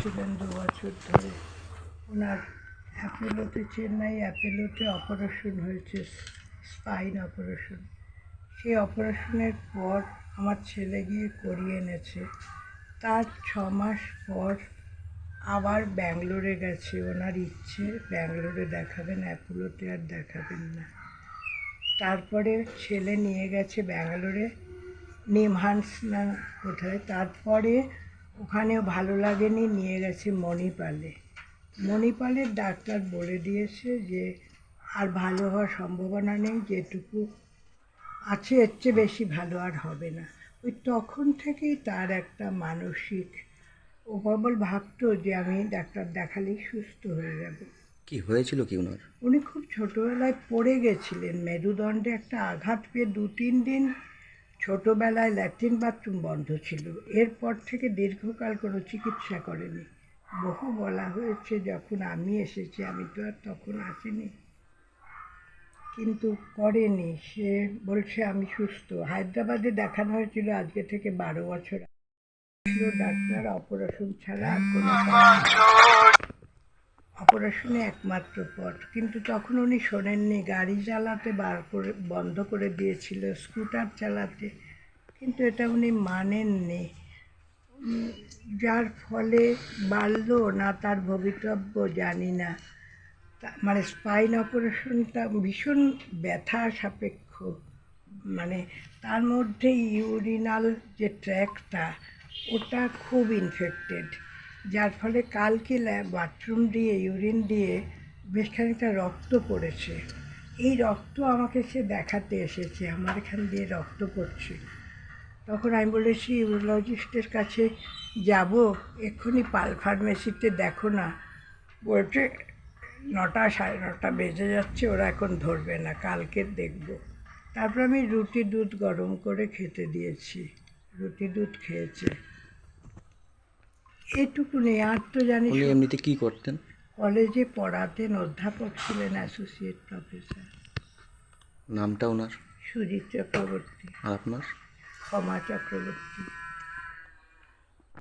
ছিলেন 2 বছর ধরে। ওনার অ্যাপোলোতে, চেন্নাই অ্যাপোলোতে অপারেশন হয়েছে, স্পাইন অপারেশন। সেই অপারেশনের পর আমার ছেলে গিয়ে করিয়ে এনেছে। তার 6 মাস পর আবার ব্যাঙ্গালোরে গেছে। ওনার ইচ্ছে ব্যাঙ্গালোরে দেখাবেন, অ্যাপোলোতে আর দেখাবেন না। তারপরে ছেলে নিয়ে গেছে ব্যাঙ্গালোরে, নিমহান্স না কোথায়। তারপরে ওখানেও ভালো লাগেনি, নিয়ে গেছে মণিপালে। মণিপালের ডাক্তার বলে দিয়েছে যে আর ভালো হওয়ার সম্ভাবনা নেই, যেটুকু আছে এর চেয়ে বেশি ভালো আর হবে না। ওই তখন থেকেই তার একটা মানসিক, ও প্রবল ভাবতো যে আমি ডাক্তার দেখালেই সুস্থ হয়ে যাব। কি হয়েছিল কি ওনার? উনি খুব ছোটোবেলায় পড়ে গেছিলেন, মেরুদণ্ডে একটা আঘাত পেয়ে 2-3 দিন ছোটোবেলায় ল্যাট্রিন বাথরুম বন্ধ ছিল। এরপর থেকে দীর্ঘকাল কোনো চিকিৎসা করেনি। বহু বলা হয়েছে যখন আমি এসেছি, আমি তো আর তখন আসিনি, কিন্তু করেনি। সে বলছে আমি সুস্থ। হায়দ্রাবাদে দেখানো হয়েছিল আজকে থেকে 12 বছর আগে। ডাক্তার অপারেশন ছাড়া আর কোনো অপারেশনে একমাত্র পথ, কিন্তু তখন উনি শোনেননি। গাড়ি চালাতে বন্ধ করে দিয়েছিল, স্কুটার চালাতে, কিন্তু এটা উনি মানেননি। যার ফলে বাড়লো না তার ভবিতব্য জানি না। মানে স্পাইন অপারেশনটা ভীষণ ব্যথা সাপেক্ষ। মানে তার মধ্যে ইউরিনাল যে ট্র্যাকটা, ওটা খুব ইনফেক্টেড, যার ফলে কালকে বাথরুম দিয়ে ইউরিন দিয়ে বেশ খানিকটা রক্ত পড়েছে। এই রক্ত আমাকে সে দেখাতে এসেছে, আমার এখান দিয়ে রক্ত পড়ছে। তখন আমি বলেছি ইউরোলজিস্টের কাছে যাব, এক্ষুনি পাল ফার্মেসিতে দেখো না। বলছে 9টা 9:30 বেজে যাচ্ছে, ওরা এখন ধরবে না, কালকে দেখব। তারপর আমি রুটি দুধ গরম করে খেতে দিয়েছি, রুটি দুধ খেয়েছে। এটুকুনি, আর তো জানিস। উনি এমনিতে কি করতেন? কলেজে পড়াতেন, অধ্যাপক ছিলেন, অ্যাসোসিয়েট প্রফেসর। নামটা ওনার? সুজিত চক্রবর্তী। আর আপনার? ক্ষমা চক্রবর্তী।